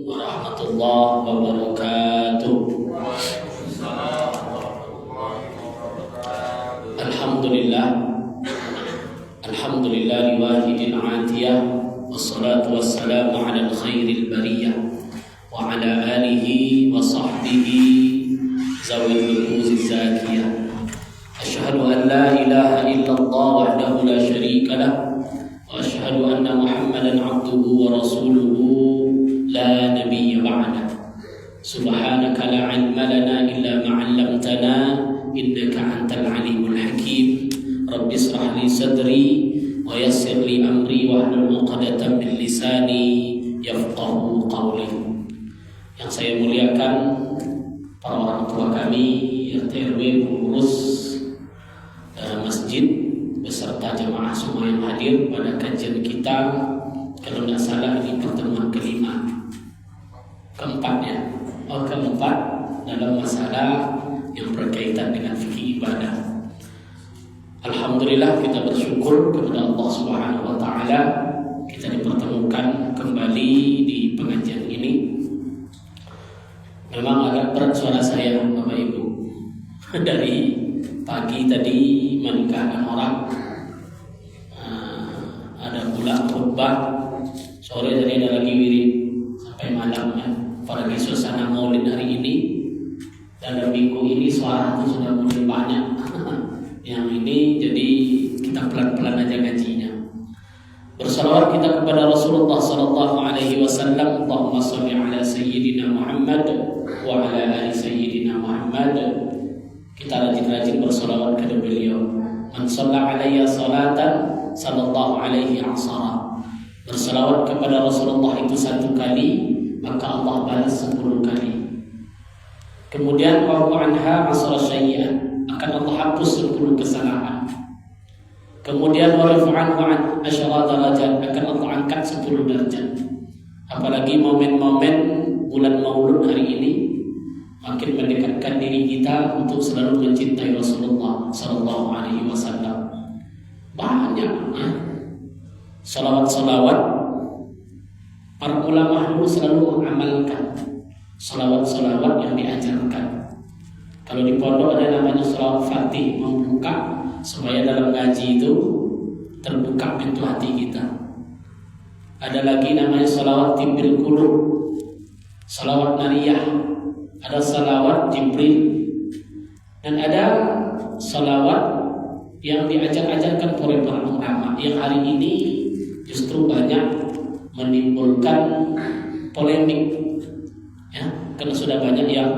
warahmatullahi wabarakatuh. Alhamdulillah liwahidil atiyah, wassalatu wassalamu ala khairil bariyah wa ala alihi wa sahbihi zawil nufuziz zakiyah. Asyhadu an la ilaha illallah wahdahu la syarika lah wa asyhadu anna Muhammadan abduhu wa rasuluhu la nabiyya ba'dah. Subhanaka la ilma lana illa ma 'allamtana innaka antal alimul hakim. Rabbi ishrah li sadri wa yassir li amri wa hlul 'uqdatam min lisani yafqahu qawli. Yang saya muliakan para orang tua kami, RT RW, pengurus masjid beserta jamaah semua yang hadir pada kajian kita, kalau tidak salah ini pertemuan keempat dalam masalah yang berkaitan dengan fikih ibadah. Alhamdulillah, kita bersyukur kepada Allah Subhanahu wa taala kita dipertemukan kembali di pengajian ini. Memang agak berat suara saya Bapak Ibu. Dari pagi tadi menikahkan orang, ada pula khutbah, sore tadi ada lagi wirid sampai malamnya. Apalagi suasana maulid hari ini, dalam minggu ini suara itu sudah mulai banyak. Yang ini jadi kita pelan-pelan aja ngajinya. Bersalawat kita kepada Rasulullah sallallahu alaihi wasallam. Allahumma shalli ala sayyidina Muhammad wa ala ali sayyidina Muhammad. Kita rajin-rajin bersalawat kepada beliau. Man shalla alayya salatan sallallahu alaihi asara. Bersalawat kepada Rasulullah itu satu kali, maka Allah balas 10 kali. Kemudian wa anha asara sayyi'an, akan Allah hapus 10 kesalahan. Kemudian wa rafa'an wa asyara darajat, akan Allah angkat 10 derajat. Apalagi momen-momen bulan Maulud hari ini makin mendekatkan diri kita untuk selalu mencintai Rasulullah sallallahu alaihi wasallam. Banyak ya salawat-salawat para ulama dulu selalu mengamalkan salawat-salawat yang diajarkan. Kalau di pondok ada namanya salawat Fatih, membuka supaya dalam ngaji itu terbuka pintu hati kita. Ada lagi namanya salawat Tibil Qulub, salawat Nariyah, ada salawat Jibril, dan ada salawat yang diajar-ajarkan oleh para ulama yang hari ini justru banyak menimbulkan polemik ya, karena sudah banyak yang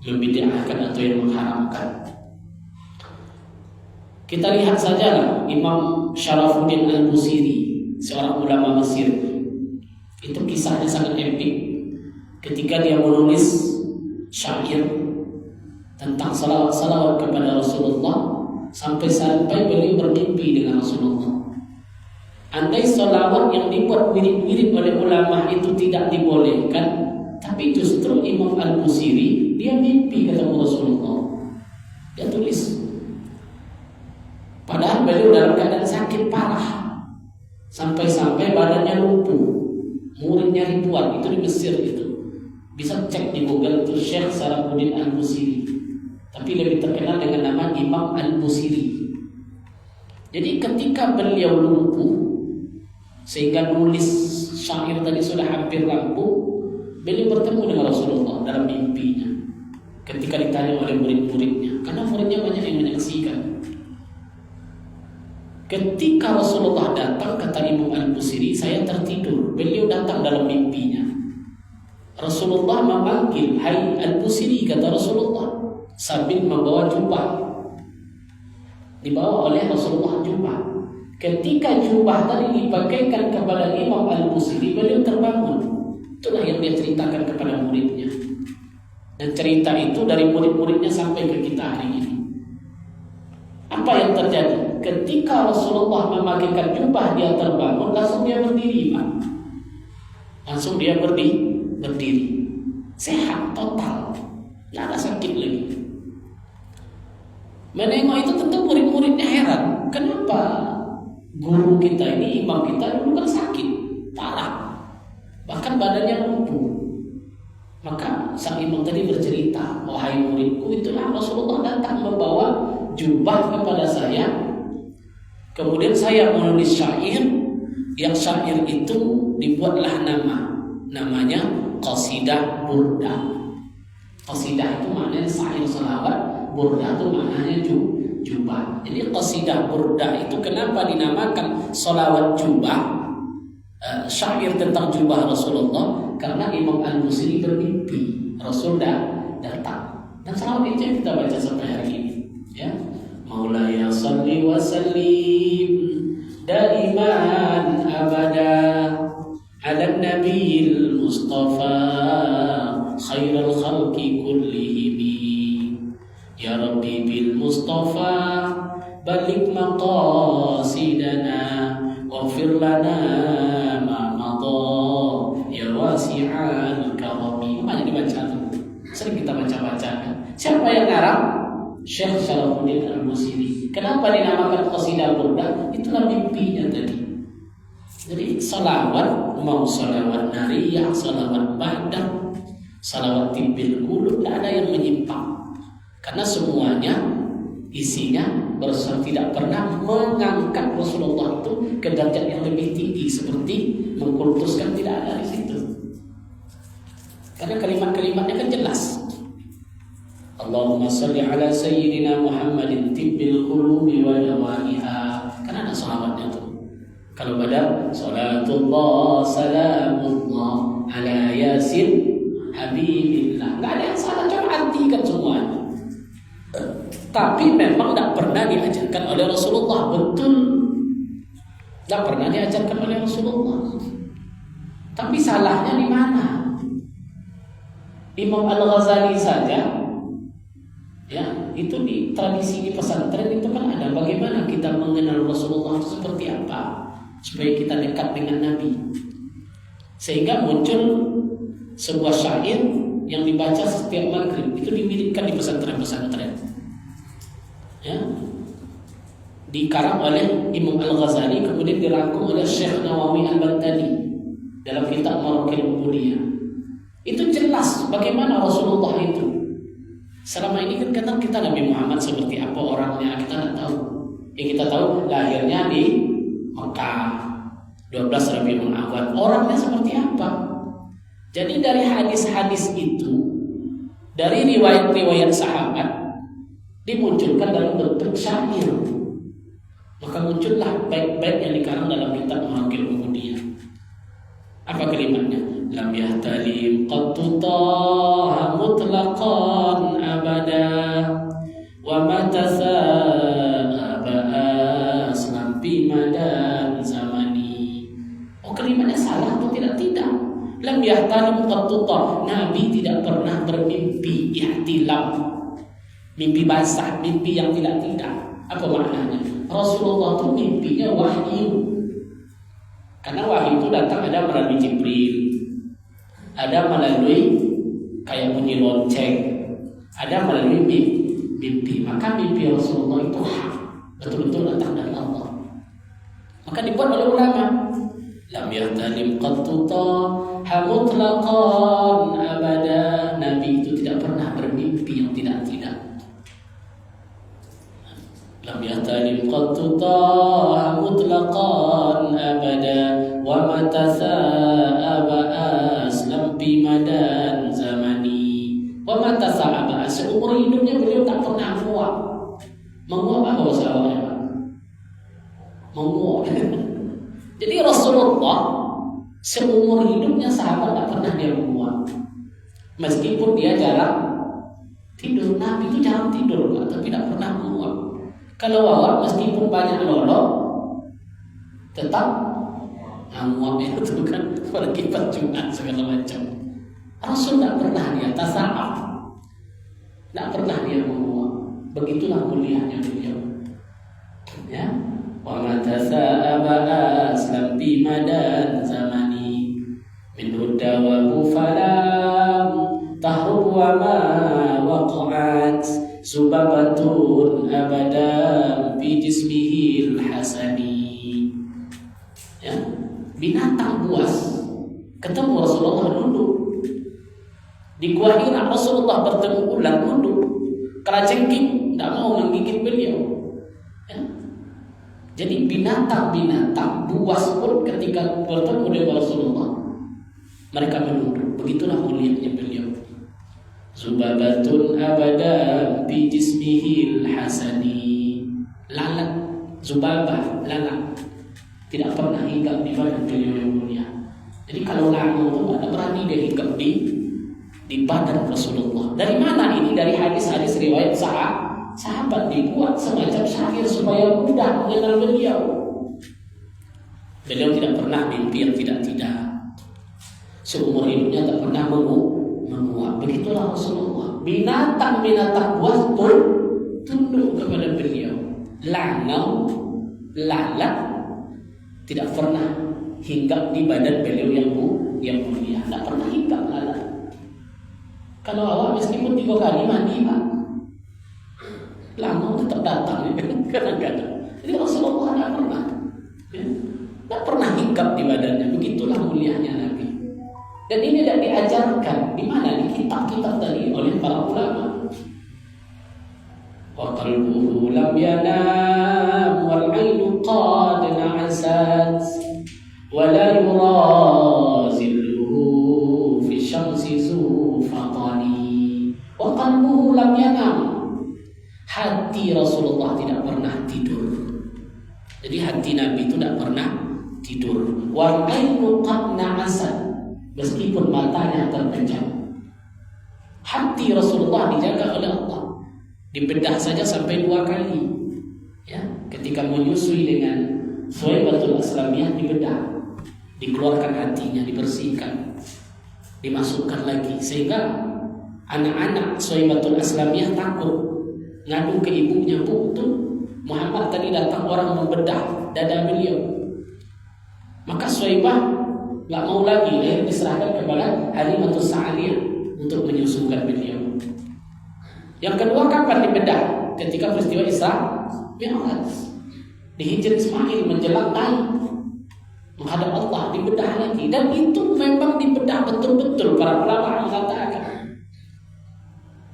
membid'ahkan atau yang mengharamkan. Kita lihat saja Imam Syarafuddin Al-Busiri, seorang ulama Mesir. Itu kisahnya sangat epik ketika dia menulis syair tentang salawat kepada Rasulullah, sampai beliau bermimpi dengan Rasulullah. Andai salawat yang dibuat wirid-wirid oleh ulama itu tidak dibolehkan, tapi justru Imam Al-Busiri dia mimpi ketemu Rasulullah. Dia tulis. Padahal beliau dalam keadaan sakit parah, sampai-sampai badannya lumpuh. Muridnya ribuan, itu di Mesir itu. Bisa cek di Google itu Syekh Syarafuddin Al-Busiri. Tapi lebih terkenal dengan nama Imam Al-Busiri. Jadi ketika beliau lumpuh sehingga nulis syair tadi sudah hampir rampung, beliau bertemu dengan Rasulullah dalam mimpinya. Ketika ditanya oleh murid-muridnya, karena muridnya banyak yang menyaksikan. Ketika Rasulullah datang, kata Imam Al-Busiri, saya tertidur. Beliau datang dalam mimpinya. Rasulullah memanggil, "Hai Al-Busiri," kata Rasulullah, sambil membawa jubah. Dibawa oleh Rasulullah jubah. Ketika jubah tadi dipakaikan kepada Imam Al-Busiri, beliau terbangun. Itulah yang dia ceritakan kepada muridnya. Dan cerita itu dari murid-muridnya sampai ke kita hari ini. Apa yang terjadi? Ketika Rasulullah memakaikan jubah, dia terbangun, langsung dia berdiri, Pak. Langsung dia berdiri. Sehat total. Tidak ada sakit lagi. Menengok itu tentu murid-muridnya heran. Kenapa guru kita ini, imam kita dulu kan sakit parah, bahkan badannya lumpuh, Maka sang imam tadi bercerita, wahai muridku, itulah Rasulullah datang membawa jubah kepada saya. Kemudian saya menulis syair, yang syair itu dibuatlah namanya Qasidah Burdah. Qasidah itu maknanya syair salawat, burdah itu maknanya jubah. Jadi Qasidah Burdah itu kenapa dinamakan salawat jubah, syair tentang jubah Rasulullah? Karena Imam Al-Busiri bermimpi Rasul datang. Dan salawat itu yang kita baca sampai hari ini, ya. Maulaya salli wa sallim daiman abada ala nabiyil mustafa khairul khalqi kullihim. Ya Rabbi bil mustafa balik maqasidana waghfir lana ma madha ya wasi'al karami. Banyak dibaca tuh, sering kita baca-baca kan. Siapa yang ngarang? Syekh Syarafuddin Al-Busiri. Kenapa dinamakan Qasidah Burdah? Itulah mimpinya tadi. Jadi salawat, mau salawat nariyah, salawat badan, salawat tibbil qulub, tidak ada yang menyimpang. Karena semuanya isinya bersama, tidak pernah mengangkat Rasulullah itu ke derajat yang lebih tinggi seperti mengkultuskan, tidak ada di situ. Karena kalimat-kalimatnya kan jelas. Allahumma salli ala sayyidina Muhammadin tibbil qulubi wa dawaiha. Kan ada salawatnya tuh. Kalau pada salatullah salamullah ala yasin habibillah, nggak ada yang salah, cuma artikan semuanya. Tapi memang tidak pernah diajarkan oleh Rasulullah, betul. Tidak pernah diajarkan oleh Rasulullah. Tapi salahnya di mana? Imam Al-Ghazali saja, ya, itu di tradisi di pesantren itu kan ada bagaimana kita mengenal Rasulullah itu seperti apa supaya kita dekat dengan Nabi. Sehingga muncul sebuah syair yang dibaca setiap maghrib, itu dimiliki di pesantren-pesantren. Ya, dikarang oleh Imam Al-Ghazali, kemudian dirangkum oleh Syekh Nawawi Al-Baghdadi dalam kitab Maraqil Ubudiyah. Itu jelas bagaimana Rasulullah itu. Selama ini kan kita Nabi Muhammad seperti apa orangnya kita tidak tahu. Yang kita tahu lahirnya di Mekah 12 Rabiul Awal. Orangnya seperti apa? Jadi dari hadis-hadis itu, dari riwayat-riwayat sahabat dimunculkan dalam bentuk syair. Maka muncullah bait-bait yang dikarang dalam kitab Maraqil Ubudiyah. Apa kalimatnya? Lam yahtalim qattu taha mutlaqan abada wa mata sa'aba aslam bi madan zamani. Oh, kalimatnya salah atau tidak? Tidak. Lam yahtalim qattu taha, Nabi tidak pernah bermimpi ihtilam, mimpi basah, mimpi yang tidak. Apa maknanya? Rasulullah itu mimpinya wahyu. Karena wahyu itu datang ada melalui Jibril, ada melalui kayak bunyi lonceng, ada melalui mimpi. Maka mimpi Rasulullah itu hak, betul-betul datang dari Allah. Maka dibuat oleh ulama. Lam yahtalim qattu taha mutlaqan abada. Nabi itu tidak pernah bermimpi yang tidak. Lam yahtalim qattu taha mutlaqan abada wa mata sa'aba aslam bi madan zamani. Wa mata sa'aba, seumur hidupnya beliau tak pernah menguap. Menguap apa bahasa Arabnya? Menguap. Jadi Rasulullah seumur hidupnya sahabat tak pernah dia menguap. Meskipun dia jarang tidur, Nabi itu jarang tidur, tapi tak pernah menguap. Kalau wawat meskipun banyak lolok, tetap menguapnya itu kan berakibat Jumat segala macam. Rasul tak pernah dia tasa'af, tak pernah dia menguap. Begitulah mulianya beliau. Ya, wa mata sa'aba aslam bi madan zamani min hudda wa mufalam tahrub wa ma waqa'at subabatun abadan fi jismihil hasani. Ya, binatang buas ketemu Rasulullah duduk Di Gua Hira Rasulullah bertemu ular nunduk, kalajengking, tidak mau menggigit beliau. Ya. Jadi binatang-binatang buas pun ketika bertemu dengan Rasulullah, mereka menunduk. Begitulah mulianya beliau. Zubabatun abada bi jismihil hasani. Lalat, Zubabah, lalat, tidak pernah hinggap di badan beliau yang mulia. Jadi kalau lalat itu tidak berani dia hinggap di badan Rasulullah. Dari mana ini? Dari hadis-hadis riwayat sahabat dibuat semacam syair supaya mudah mengenal beliau. Beliau tidak pernah mimpi yang tidak-tidak. Seumur hidupnya tak pernah menguap. Begitulah Rasulullah. Binatang-binatang buas pun tunduk kepada beliau. Lanau, lalat tidak pernah hinggap di badan beliau yang mulia. Tak pernah hinggap lalat. Kalau awak meskipun 3 kali mandi, Pak, lama tetap datang kadang-kadang. Jadi Rasulullah tidak pernah hinggap di badannya. Begitulah mulianya Nabi. Dan ini tidak diajarkan di mana, di kitab-kitab tadi oleh para ulama. Wa qalbuhu lam yanam wal 'ainu qad na'asat wa la yurazilluhu fi syamsi zufatani. Wa qalbuhu lam yanam. Hati Rasulullah tidak pernah tidur. Jadi hati Nabi itu tidak pernah tidur. Wal 'ainu qad na'asat. Meskipun matanya terpejam, hati Rasulullah dijaga oleh Allah. Dibedah saja sampai 2 kali. Ya, ketika menyusui dengan Suwaibatul Aslamiyah dibedah, dikeluarkan hatinya, dibersihkan, dimasukkan lagi, sehingga anak-anak Suwaibatul Aslamiyah takut, ngadu ke ibunya, Bu, tuh Muhammad tadi datang orang membedah dada beliau. Maka Suwaibah nggak mau lagi, diserahkan kepada Halimatus Sa'diyah untuk menyusukan beliau. Yang kedua kapan dibedah? Ketika peristiwa Isra Mi'raj. Di Hijr Ismail menjelang naik menghadap Allah, dibedah lagi. Dan itu memang dibedah betul-betul. Para ulama mengatakan,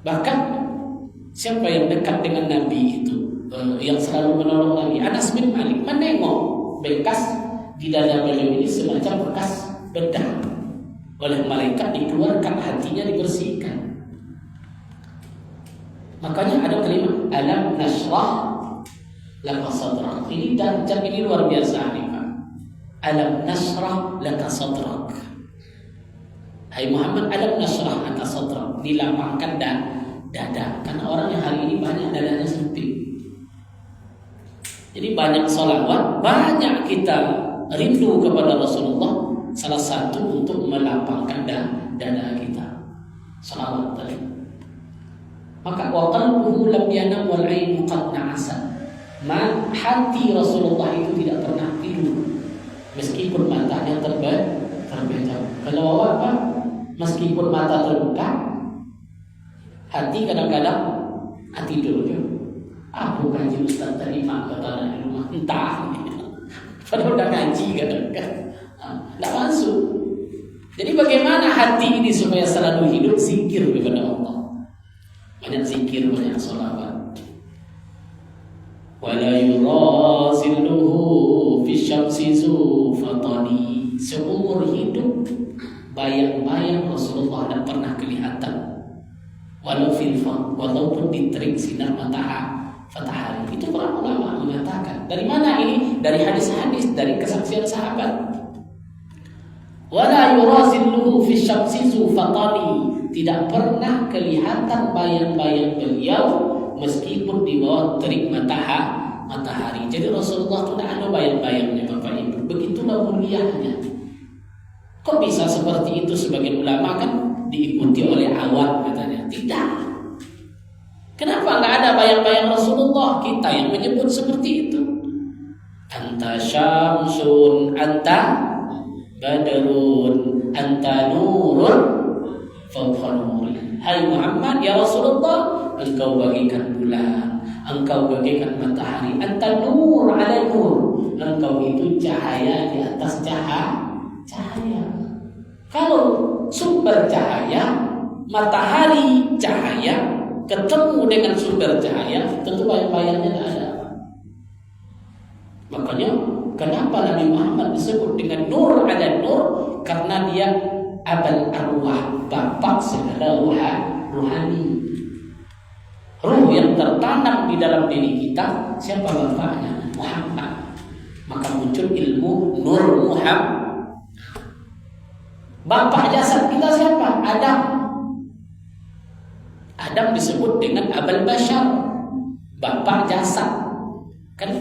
bahkan siapa yang dekat dengan Nabi itu, yang selalu menolong Nabi, Anas bin Malik, menengok bekas di dada beliau ini semacam bekas bedah. Oleh malaikat dikeluarkan, hatinya dibersihkan. Makanya ada kalimat alam nashrah laka sadrak. Ini darjat ini luar biasa nih Pak. Alam nashrah laka sadrak. Hai Muhammad, alam nashrah laka sadrak. Dilapangkan dada. Karena orang yang hari ini banyak dadanya sempit. Jadi banyak sholawat, banyak kita rindu kepada Rasulullah. Salah satu untuk melapangkan dada kita, sholawat tadi. Maka wa qalbuhu lam yanam wal 'ainu qad na'asa. Hati Rasulullah itu tidak pernah tidur meskipun matanya terbejam. Kalau apa? Meskipun mata terbuka, hati kadang-kadang tidur ya. Aku kaji Ustaz tadi mak kata di rumah entah. Padahal udah ngaji kadang-kadang tidak masuk. Jadi bagaimana hati ini supaya selalu hidup zikir kepada Allah? Banyak zikir, banyak sholawat. Wala yurazilluhu fi syamsi zufatani. Seumur hidup bayang-bayang Rasulullah tidak pernah kelihatan. Walaupun diterik sinar matahari. Itu para ulama mengatakan. Dari mana ini? Dari hadis-hadis, dari kesaksian sahabat. Wala yurazilluhu fi syamsi zufatani. Tidak pernah kelihatan bayang-bayang beliau meskipun di bawah terik matahari. Jadi Rasulullah tidak ada bayang-bayangnya Bapak Ibu. Begitulah mulianya. Kok bisa seperti itu? Sebagian ulama kan diikuti oleh awam katanya. Tidak. Kenapa nggak ada bayang-bayang Rasulullah? Kita yang menyebut seperti itu. Anta syamsun, anta badrun, anta nurun fawqa nuri. Hai Muhammad, ya Rasulullah, engkau bagikan bulan, engkau bagikan matahari. Anta nur ala nur. Engkau itu cahaya di atas cahaya. Kalau sumber cahaya matahari cahaya ketemu dengan sumber cahaya, tentu bayang-bayangnya tidak ada. Makanya kenapa Nabi Muhammad disebut dengan nur ala nur? Karena dia abal arwah, bapak segala ruhani. Ruh yang tertanam di dalam diri kita, siapa bapaknya? Muhammad. Maka muncul ilmu nur Muhammad. Bapak jasad kita siapa? Adam. Adam disebut dengan abal bashar, bapak jasad. Kan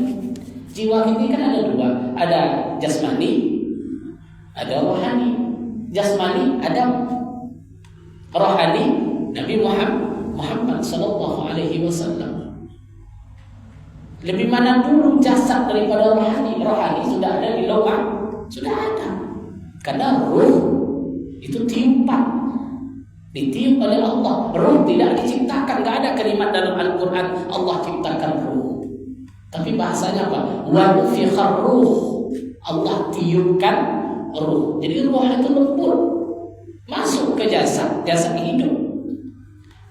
jiwa ini kan ada dua, ada jasmani, ada rohani. Jasmani Adam, rohani Nabi Muhammad sallallahu alaihi wasallam. Lebih mana dulu jasad daripada rohani? Rohani sudah ada di lauh, sudah ada. Karena ruh itu tiupan, ditiup oleh Allah. Ruh tidak diciptakan, tidak ada kalimat dalam Al-Quran Allah ciptakan ruh. Tapi bahasanya apa? Wa nufikhar ruh, Allah tiupkan ruh. Jadi ruh itu lembut masuk ke jasad hidup.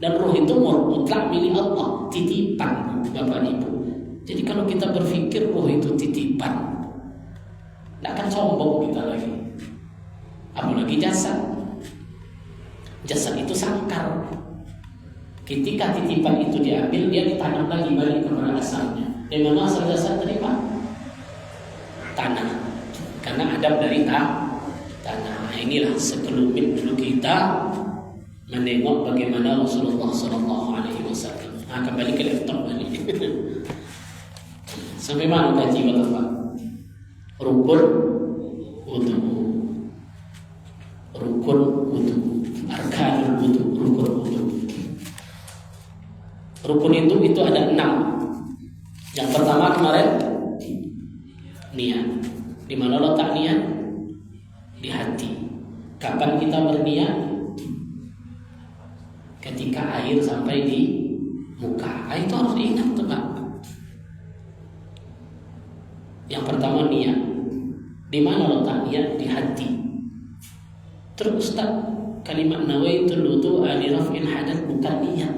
Dan ruh itu mutlak milik Allah, titipan Bapak Ibu. Jadi kalau kita berpikir ruh itu titipan, tidak akan sombong kita lagi. Apalagi jasad. Jasad itu sangkar. Ketika titipan itu diambil, dia ditanam lagi balik kepada asalnya. Dari mana asal jasad tadi Pak? Tanah. Karena Adam dari tanah. Inilah sekelumit dulu kita menengok bagaimana Rasulullah Sallallahu Alaihi Wasallam. Kembali ke laptop balik. Sampai mana kaji Bapak? Rukun wudu. Rukun wudu. Arkanul wudu. Rukun wudu. Rukun itu ada 6. Yang pertama kemarin niat. Di mana letak niat? Di hati. Kapan kita berniat? Ketika air sampai di muka. Itu harus diingat tuh Pak. Yang pertama niat. Di mana letak niat? Di hati. Terus Ustaz, kalimat nawaitul wudu'a li raf'il hadath bukan niat.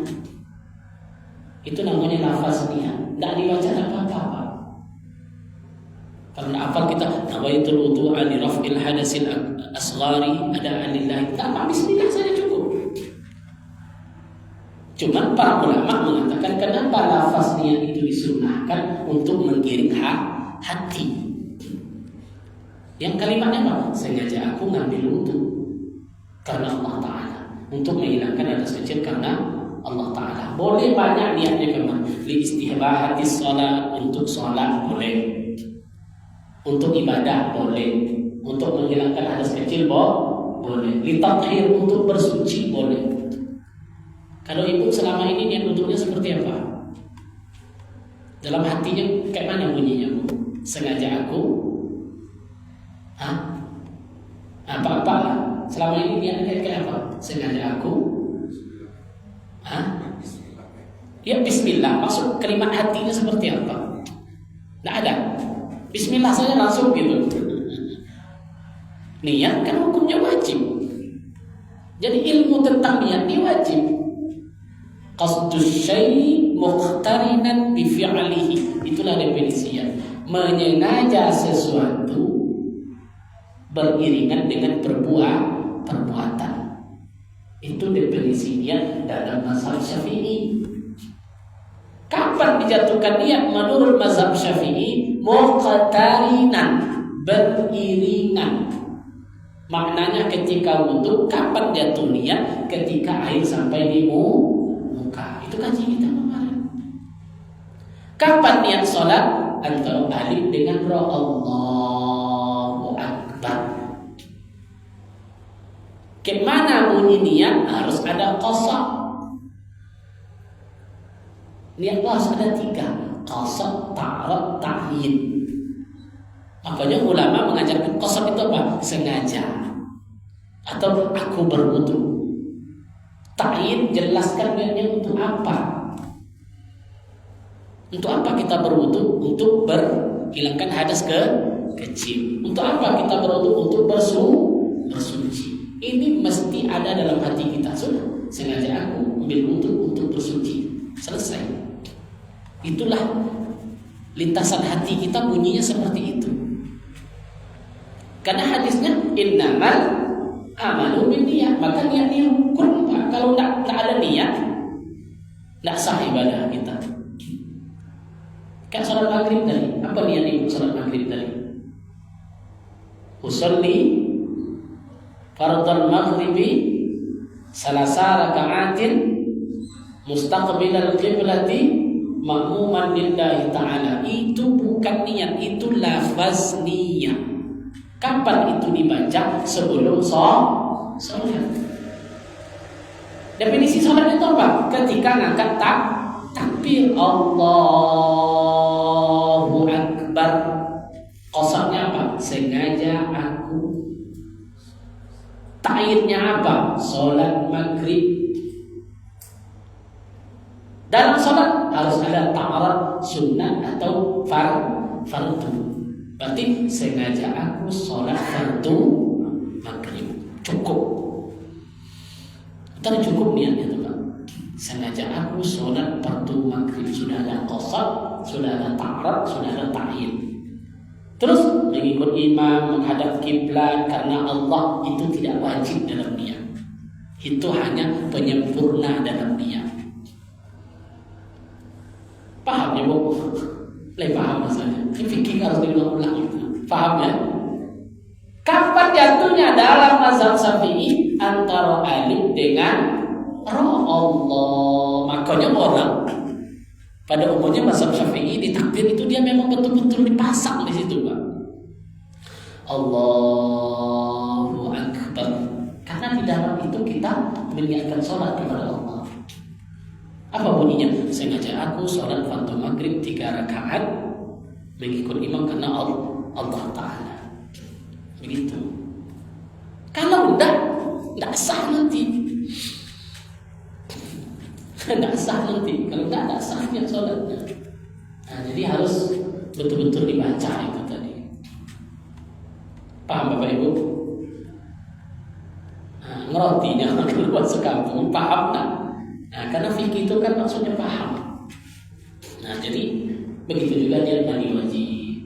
Itu namanya lafaz niat. Tidak dibaca apa-apa Pak. Kalau hafal kita nawaitul wudu'a li raf'il hadatsil asghari ada lillahi. Tak, bismillah saja cukup. Cuma para ulama mengatakan kenapa lafaz niat itu disunnahkan untuk menggiring hati. Yang kalimatnya apa? Sengaja aku ngambil wudu karena Allah Ta'ala, untuk menghilangkan hadas kecil karena Allah Ta'ala. Boleh banyak niatnya kemana? Li istihbahatis sholat, untuk sholat boleh, untuk ibadah boleh, untuk menghilangkan hadas kecil boleh, li tathhir, untuk bersuci boleh. Kalau ibu selama ini niat wudhunya seperti apa? Dalam hatinya kayak mana bunyinya Bu? Sengaja aku apa-apa selama ini niatnya kayak apa? Sengaja aku ya bismillah. Maksud kalimat hatinya seperti apa? Tidak ada. Bismillah saja langsung gitu. Niat kan hukumnya wajib. Jadi ilmu tentang niat ini wajib. Qasdus syai' muqtarinan bi fi'lihi. Itulah definisinya. Menyengaja sesuatu beriringan dengan perbuatan. Itu definisinya dalam mazhab Syafi'i. Kapan dijatuhkan niat menurut mazhab Syafi'i? Muqtarinan, beriringan. Maknanya ketika wudu, kapan jatuh niat? Ketika air sampai di muka. Itu kaji kita kemarin. Kapan niat sholat? Antara alif dengan ra, Allahu Akbar. Kemana bunyi niat? Harus ada qasam. Niat harus ada 3. Qasam, ta'rad, ta'yin. Makanya ulama mengajarkan qasam itu apa? Sengaja. Atau aku berwudu. Ta'yin, jelaskan niatnya untuk apa? Untuk apa kita berwudu? Untuk menghilangkan hadas kecil. Untuk apa kita berwudu? Untuk bersuci. Ini mesti ada dalam hati kita. Sudah, sengaja aku ambil untuk bersuci. Selesai. Itulah lintasan hati kita bunyinya seperti itu. Karena hadisnya innamal amalu binniyat, maka niatnya rukun. Kalau tidak ada niat, tidak sah ibadah kita. Kan salat maghrib tadi, apa niat ibu salat maghrib tadi? Usolli fardal maghribi salasa raka'atin mustaqbilal qiblati ma'muman lillahi ta'ala. Itu bukan niat, itu lafaz niat. Kapan itu dibaca? Sebelum sholat. Definisi sholat itu apa? Ketika ngangkat takbir Allahu Akbar. Qasadnya apa? Sengaja aku. Ta'yidnya apa? Sholat maghrib. Dalam sholat harus ada ta'arud sunnah atau fardu. Berarti sengaja aku sholat fardu maghrib. Cukup. Tadi cukup niatnya tuh Pak. Sengaja aku sholat fardu maghrib. Sudah ada qasad, sudah ada ta'arud, sudah ada ta'yid. Terus mengikut imam, menghadap kiblat karena Allah itu tidak wajib dalam niat. Itu hanya penyempurna dalam niat. Paham ya Bu? Paham masalahnya. Ini fikih harus diulang-ulang gitu. Paham ya? Kapan jatuhnya dalam mazhab Syafi'i antara alif dengan roh Allah? Makanya orang pada umumnya mazhab Syafi'i di takbir itu dia memang betul-betul dipasang di situ, Pak. Allahu Akbar. Karena di dalam itu kita meniatkan sholat kepada Allah. Apa bunyinya? Sengaja aku sholat fardu maghrib 3 rakaat mengikut imam karena Allah Ta'ala. Begitu. Kalau enggak sah nanti. Tidak sah nanti. Kalau tidak sahnya sholatnya. Nah, jadi harus betul-betul dibaca itu tadi. Paham Bapak Ibu? Nah, ngerotinya keluar sekampung. Paham tak? Nah, karena fikih itu kan maksudnya paham. Nah, jadi begitu juga niat mandi wajib.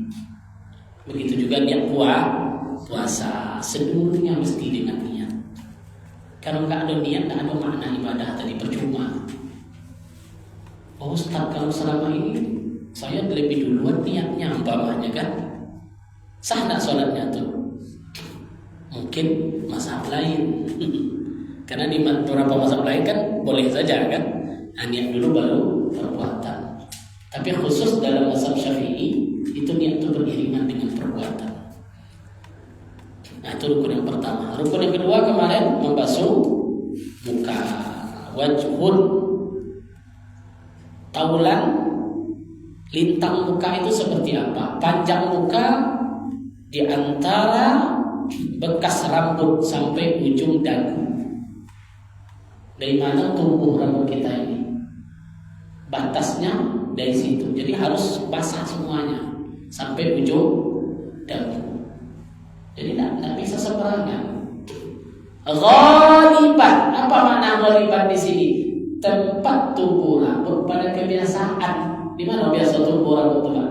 Begitu juga niat puasa. Seluruhnya mesti dengan niat. Kalau nggak ada niat, nggak ada makna ibadah tadi, percuma. Oh Ustaz, kalau selama ini saya lebih duluan niatnya umpamanya kan, sah nggak sholatnya tuh? Mungkin mazhab lain. Karena di beberapa mazhab lain kan boleh saja kan, niat dulu baru perbuatan. Tapi khusus dalam mazhab Syafi'i itu niat itu beriringan dengan perbuatan. Nah itu rukun yang pertama. Rukun yang kedua kemarin membasuh muka, wajhun, taulan, lintang muka itu seperti apa? Panjang muka di antara bekas rambut sampai ujung dagu. Dari mana tumbuh rambut kita ini? Batasnya dari situ. Jadi harus basah semuanya sampai ujung dagu. Jadi tidak bisa sembarangan. Ghaliban, apa makna ghaliban di sini? Tempat tumbuh rambut pada kebiasaan. Di mana biasa tumbuh rambut Pak?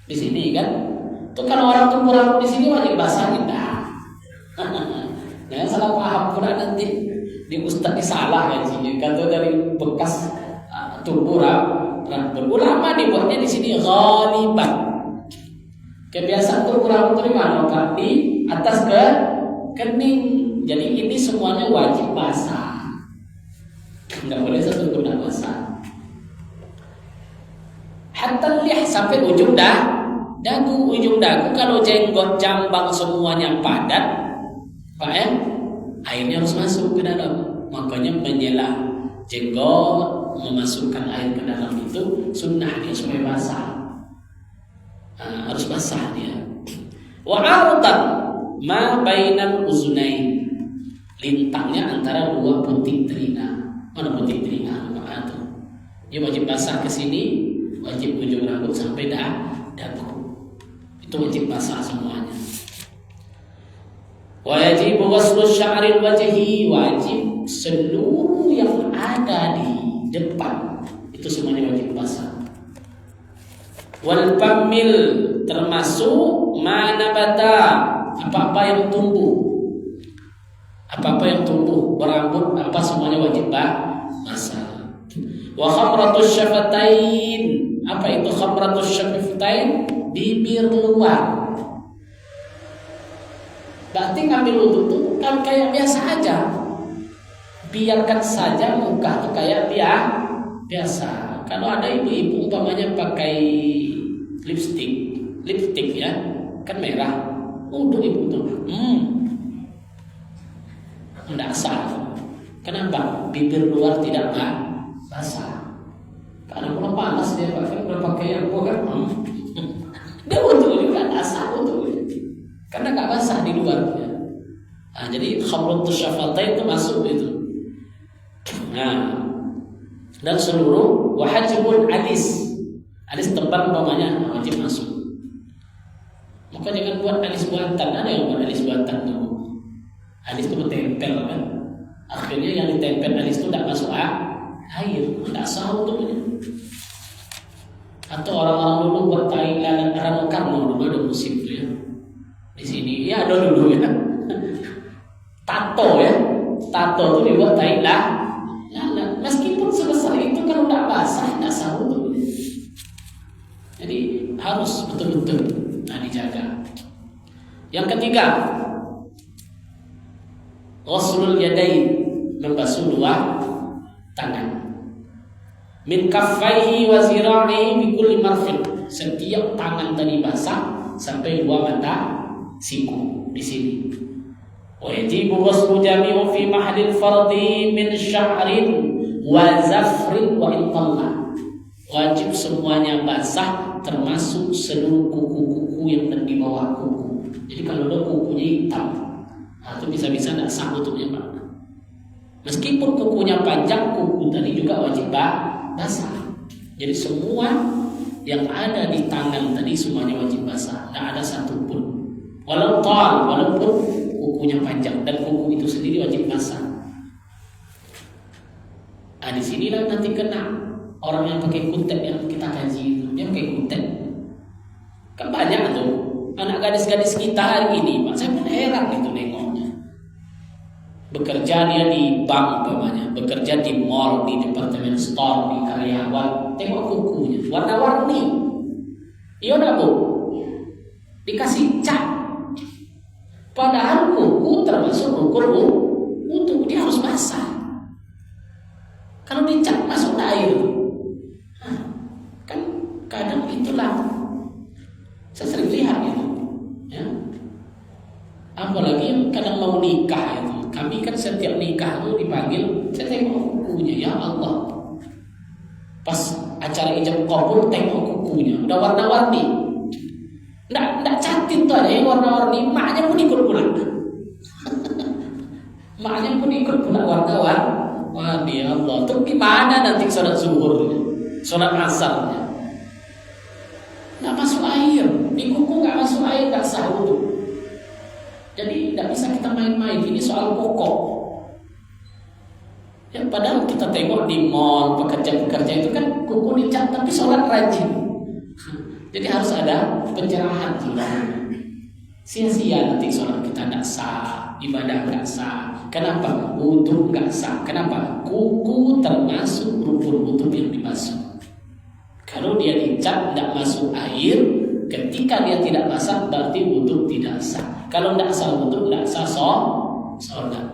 Di sini kan? Tuh kalau orang tumbuh rambut di sini wajib basahin dah. Jangan salah paham pula nanti di ustaz salah kan sini. Kata dari bekas tumbuh rambut. Ulama dibuatnya di sini ghaliban. Kebiasaan tumbuh rambut di mana Pak? Di atas ke kening. Jadi ini semuanya wajib basah. Enggak boleh satu guna basah. Hatta lih sampai ujung dagu, ujung dagu. Kalau jenggot jambang semuanya padat, Pak ya, airnya harus masuk ke dalam. Makanya menyelah jenggot, memasukkan air ke dalam itu sunnahnya supaya basah. Harus basah dia. Wa ardan ma bainal uzunain. Lintangnya antara dua puting telinga. Mana puting telinga? Itu. Dia wajib basah ke sini, wajib ujung rambut sampai dagu. Itu wajib basah semuanya. Wajib ghuslu sya'ril wajhi, wajib seluruh yang ada di depan itu semuanya wajib basah. Wal pamil, termasuk mana bata, apa-apa yang tumbuh. Apa-apa yang tumbuh, berambut, apa semuanya wajib basah. Wa khamratus syafatain, apa itu khamratus syafatain? Bibir luar. Berarti ngambil wudhu itu kan kayak biasa aja. Biarkan saja muka tuh kayak biasa. Kalau ada ibu-ibu umpamanya pakai lipstick ya, kan merah. Wudhu ibu tuh, tidak sah. Kenapa? Bibir luar tidak basah. Karena kalau panas dia pakai yang kan, dia wudhu juga tidak sah wudhu. Karena nggak basah di luar. Nah, jadi khamratus syafatain itu masuk itu. Nah, dan seluruh wajibun alis tebal umpamanya wajib masuk. Maka jangan buat alis buatan. Ada yang buat alis buatan tuh. Alis itu bertempel kan. Akhirnya yang ditempel alis itu tidak masuk air, tidak sah untuknya. Atau orang-orang dulu buat Thailand, Rano Karno dulu ada musim itu ya. Di sini ya ada dulu ya. Tato itu dibuat Thailand. Nah, meskipun sebesar itu kalau tidak basah tidak sah untuk. Jadi harus betul-betul dijaga. Yang ketiga, ghuslul yadain, membasuh dua tangan. Min kaffaihi wa zira'ihi bi kulli marfin. Setiap tangan tadi basah sampai dua mata siku di sini. Wajibu ghuslu jami'u fi mahalil fardhi min sya'rin wa zafrin wa intalla. Wajib semuanya basah termasuk seluruh kuku-kuku yang ada di bawah kuku. Jadi kalau ada kukunya hitam, itu bisa-bisa tidak sah untuknya Pak. Meskipun kukunya panjang, kuku tadi juga wajib basah. Jadi semua yang ada di tangan tadi semuanya wajib basah. Tidak ada satupun. Walaupun kukunya panjang dan kuku itu sendiri wajib basah. Nah, di sinilah nanti kena orang yang pakai kutek yang kita kaji itu. Dia pakai kutek. Kan banyak tuh anak gadis-gadis kita hari ini, Pak. Saya pun heran itu nengoknya. Bekerja dia di bank umpamanya, bekerja di mall, di departemen store, di karyawan. Tengok kukunya, warna-warni. Iya enggak, Bu? Dikasih cat. Padahal kuku termasuk rukun wudhu, dia harus basah. Kalau dicat masuk air, kan kadang itulah saya sering lihat itu, ya. Apalagi kadang mau nikah itu, kami kan setiap nikah itu dipanggil, saya tengok kukunya, ya Allah. Pas acara ijab kabul tengok kukunya, udah warna-warni. Nggak cantik tuh ada yang warna-warni, maknya pun ikut pulang. Maknya pun ikut pulang warna-warni. Wah, ya Allah, tuh gimana nanti sholat zuhurnya, sholat asarnya? Nggak masuk air, di kuku nggak masuk air, nggak sah wudhu. Jadi nggak bisa kita main-main, ini soal pokok. Ya, padahal kita tengok di mall, pekerja-pekerja itu kan kuku dicat tapi sholat rajin. Jadi harus ada pencerahan juga. Sia-sia nanti sholat kita nggak sah, ibadah nggak sah. Kenapa? Wudhu nggak sah. Kenapa? Kuku termasuk rukun wudhu yang dibasuh. Kalau dia dicat nggak masuk air, ketika dia tidak basah berarti wudhu tidak sah. Kalau nggak sah wudhu, nggak sah sholat.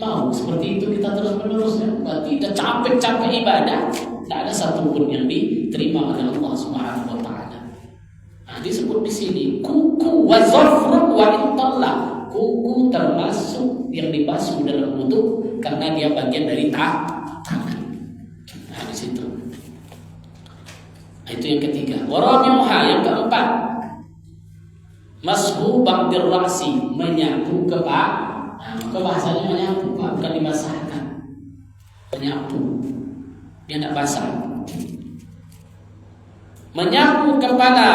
Mau seperti itu kita terus menerus ya? Berarti udah capek-capek ibadah, nggak ada satupun yang diterima oleh Allah Subhanahu Wa Taala. Nah, disebut di sini kuku wa zafrun wa intalla. Kuku termasuk yang dibasuh dalam wudhu karena dia bagian dari tangan. Nah, di situ. Nah, itu yang ketiga. Warabi'uha, yang keempat. Mashu ba'dir ra'si, menyapu kepala. Nah, maka bahasanya menyapu, bukan dibasahkan. Menyapu. Dia tidak basah. Menyapu kepala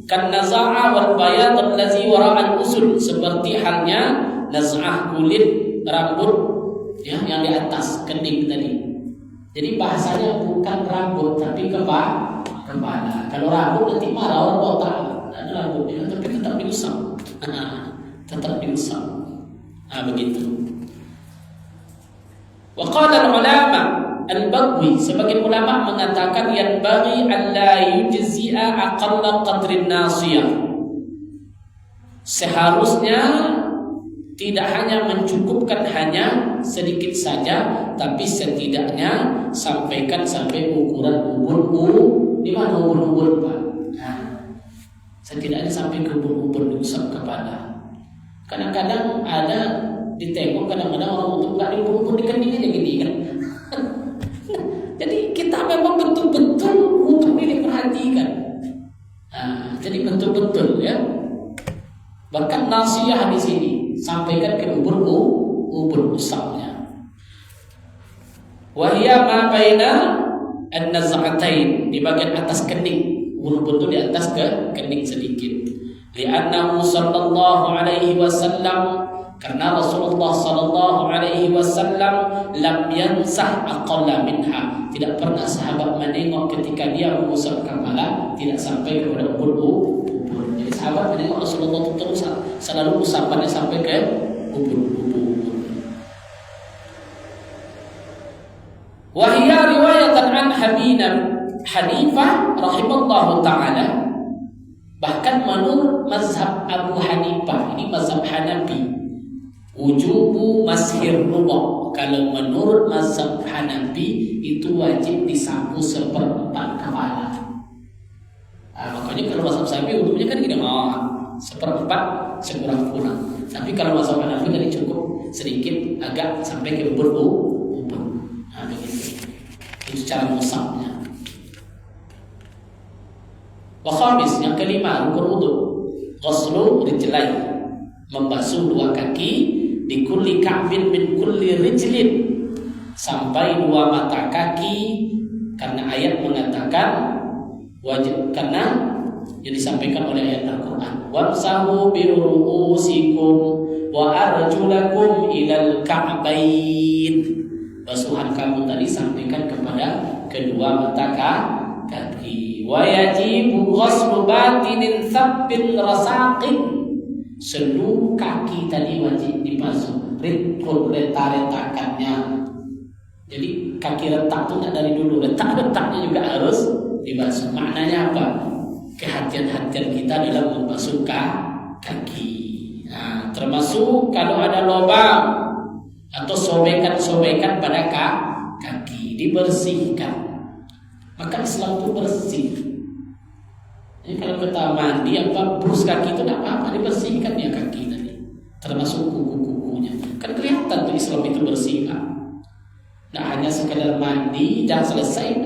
kan naz'ah wal bayad allazi wara'al usul, seperti halnya naz'ah kulit rambut ya yang di atas kening tadi. Jadi bahasanya bukan rambut tapi kepala. Kalau rambut nanti marah orang botak, ada rambutnya tapi tetap diusap. Tetap diusap. Begitu. Wa qala al-ulama al-Baghawi, sebagian ulama mengatakan yanbaghi an la yujzi'a aqalla qadrin nasiyah. Seharusnya tidak hanya mencukupkan hanya sedikit saja, tapi setidaknya sampaikan sampai ukuran ubun. Di mana ubun-ubun, Pak? Setidaknya sampai ke ubun-ubun diusap kepala. Kadang-kadang ada ditengok, kadang-kadang orang untuk nggak di ubun-ubun di kening aja gini kan. Jadi kita memang betul-betul untuk ini perhatikan. Jadi betul-betul ya. Bahkan nasihat di sini sampaikan ke ubun usapnya. Wahia ma baina an-naz'atain, di bagian atas kening. Ubun itu di atas kening sedikit. Li'annahu sallallahu alaihi wasallam, karena Rasulullah sallallahu alaihi wasallam lam yansah aqalla minha, tidak pernah sahabat menengok ketika dia mengusap kepala tidak sampai kepada ubun. Jadi sahabat menengok Rasulullah itu terus selalu usapannya sampai ke ubun. Wahia riwayatan an Hanifah rahimallahu ta'ala, bahkan menurut mazhab Abu Hanifah, ini mazhab Hanafi, wujubu mashir ruba'. Kalau menurut mazhab Hanafi itu wajib disapu seperempat kepala. Makanya kalau mazhab Syafi'i wudhunya kan gini, seperempat sekurang-kurang. Tapi kalau mazhab Hanafi tadi cukup sedikit, agak sampai ke ubun. Begitu. Itu cara musabnya. Wa khamis, yang kelima, rukun wudu, ghuslu rijlain, membasuh dua kaki, di kulli ka'bin min kulli rijlin, sampai dua mata kaki, karena ayat mengatakan wajib, karena yang disampaikan oleh ayat Al-Quran, wamsahu bi ru'usikum wa arjulakum ilal ka'bain. Basuhan kamu tadi sampaikan kepada kedua mata kaki. Wa yajibu ghuslu batinin thabbin rasaqin, seluruh kaki tadi wajib dibasuh, retak-retakannya. Jadi kaki retak itu tidak dari dulu, retak-retaknya juga harus dibasuh. Maknanya apa? Kehatian-hatian kita dalam membasuh kaki. Termasuk kalau ada lubang atau sobekan-sobekan pada kaki, dibersihkan. Maka Islam itu bersih. Jadi kalau kita mandi brus kaki itu tidak apa-apa, dibersihkan ya kaki tadi, termasuk kuku-kukunya. Kan kelihatan tuh Islam itu bersih, Pak. Nah, hanya sekedar mandi dan selesai,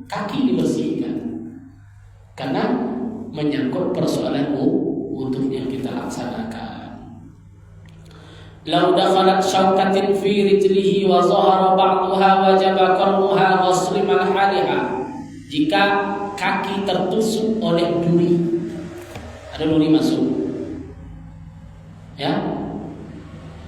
kaki dibersihkan. Karena menyangkut persoalan wudhu yang kita laksanakan. Lau dakhalat syaukatin fi rijlihi wa zahara ba'daha wajaba qarnuha ghusl malhaliha. Jika kaki tertusuk oleh duri, ada duri masuk, ya,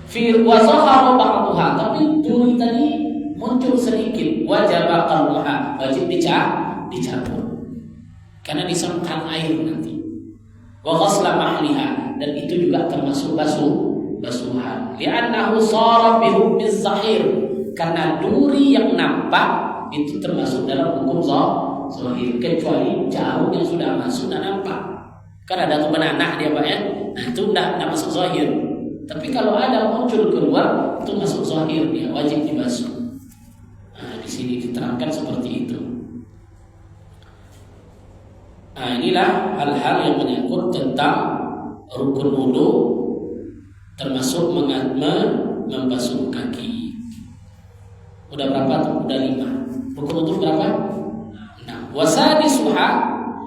fi wa zahara ba'daha, tapi duri tadi muncul sedikit, wajaba qarnuha, wajib dicabut, karena disangkal air nanti. Wa ghusl mahliha, dan itu juga termasuk basuhan. Li'annahu shara bi hukmiz zahir, karena duri yang nampak itu termasuk dalam hukum zahir, kecuali jarum yang sudah masuk dan nampak. Kan ada tuh benanah dia, Pak, ya. Nah, itu enggak masuk zahir. Tapi kalau ada muncul keluar, itu masuk zahir, dia wajib dibasuh. Nah, di sini diterangkan seperti itu. Nah, inilah hal-hal yang menyangkut tentang rukun wudu, termasuk membasuh kaki. Udah berapa tuh? Udah 5. Rukun wudu berapa? 6. Wasadisuha,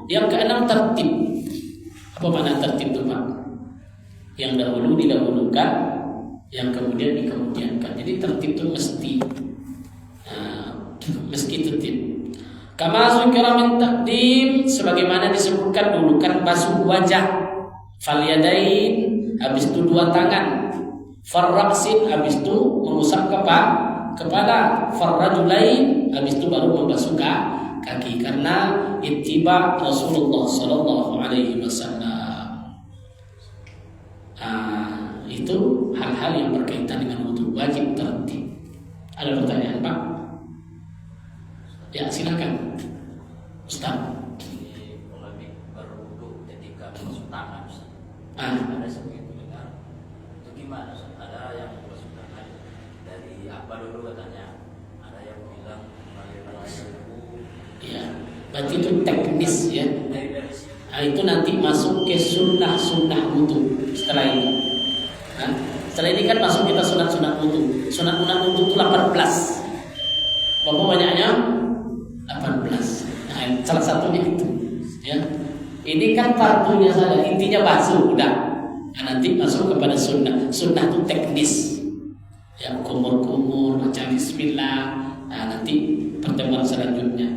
yang ke-6 tertib. Apa makna tertib itu, Pak? Yang dahulu didahulukan, yang kemudian dikemudiankan. Jadi tertib itu mesti tertib. Kama zukira min taqdim, sebagaimana disebutkan dulu kan basuh wajah, fal yadain, habis itu dua tangan, farraqsin, habis itu mengusap kepala, farrajulain, habis itu baru membasuh kaki, karena ittiba Rasulullah sallallahu alaihi wasallam. Itu hal-hal yang berkaitan dengan wudu wajib tertib. Ada pertanyaan, Pak? Ya, silakan. Ustaz. Polemik berwudu ketika membasuh tangan. Ada sebegitu dengar. Itu gimana? Ada yang membasuh tangan dari apa dulu katanya? Ada yang bilang bagaimana suhu. Ya, berarti itu teknis ya. Dari Itu nanti masuk ke sunnah wudu setelah ini. Setelah ini kan masuk kita sunat wudu. Sunat wudu itu 18. Berapa banyaknya? 18. Nah, salah satunya itu. Ya. Ini kan fardunya saja, intinya basuh udah. Nah, nanti masuk kepada sunnah. Sunnah itu teknis. Ya, kumur-kumur, baca bismillah. Nah, nanti pertemuan selanjutnya.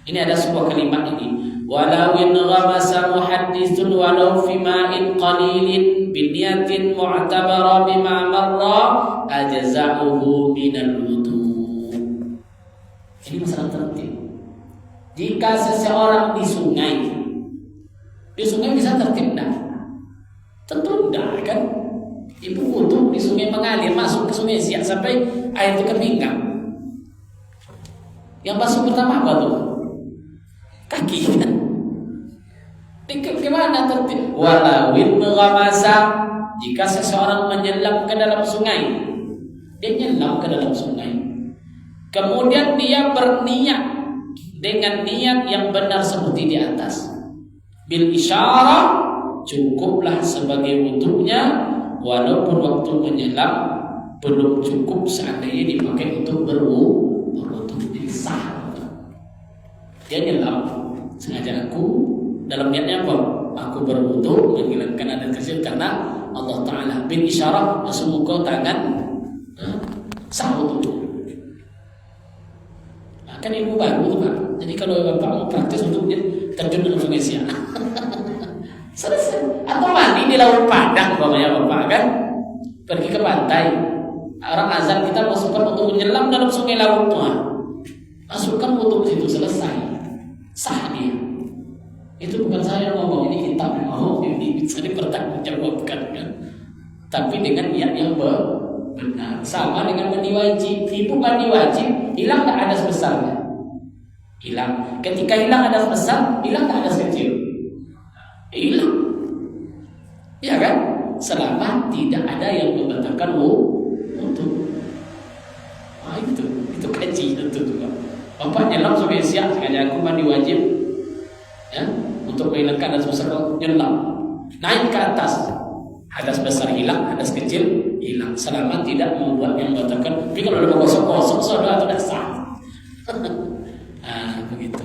Ini ada sebuah kalimat ini. Walau in ghamasa muhadditsun walau fi ma'in qalilin bi niyatin mu'tabara bima marra ajza'uhu minal wudu. Ini masalah tertib. Jika seseorang di sungai bisa tertib enggak? Tentu enggak kan? Ibu wudu di sungai mengalir masuk ke sungai siak sampai air itu kepinggang. Yang basuh pertama apa tuh? Kaki kan? Gimana tertib? Walawin ghamasa, jika seseorang menyelam ke dalam sungai, dia nyelam ke dalam sungai, kemudian dia berniat dengan niat yang benar seperti di atas, bil isyarah, cukuplah sebagai wudunya, walaupun waktu menyelam belum cukup seandainya dipakai untuk berwudu, jadi sah. Dia nyelam sengaja, aku dalam niatnya apa? Aku berwudu menghilangkan adat kecil karena Allah Ta'ala bin isyarah semoga tangan sah wudu. Kan ilmu baru tuh Pak. Jadi kalau Bapak mau praktis untuk terjun dalam sungai siang selesai. Atau mandi di laut Padang umpamanya Bapak kan, pergi ke pantai, orang azan kita masukkan untuk menyelam dalam sungai laut tuh, masukkan wudu di situ, selesai, sah dia. Itu bukan saya yang ngomong, ini kitab. Ini bisa dipertanggungjawabkan kan. Tapi dengan niat yang benar. Sama dengan mandi wajib. Ibu mandi wajib, hilang tak hadas besarnya? Hilang. Ketika hilang hadas besar, hilang tak hadas kecil? Hilang. Ya kan? Selama tidak ada yang membatalkan wudu. Itu kaji itu juga. Bapak nyelam sampai siap, sengaja aku mandi wajib. Ya, untuk menghilangkan hadas besar, nyelam, naik ke atas, hadas besar hilang, hadas kecil hilang, selama tidak membuat yang membatalkan. Tapi kalau udah gosok-gosok sudah itu dah sah. Begitu.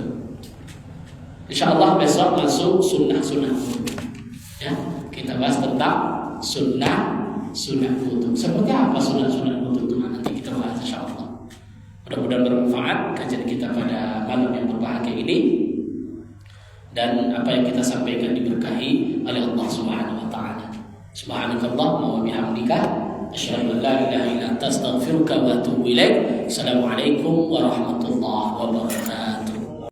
Insyaallah besok masuk sunnah wudu. Ya, kita bahas tentang sunnah wudu. Seperti apa sunnah wudu itu nanti kita bahas insyaallah. Mudah-mudahan bermanfaat kajian kita pada malam yang berbahagia ini. Dan apa yang kita sampaikan diberkahi oleh Allah Subhanahu wa taala. Subhanakallahumma wa bihamdika asyhadu an la ilaha illa anta astaghfiruka wa atubu ilaik. Assalamualaikum warahmatullahi wabarakatuh.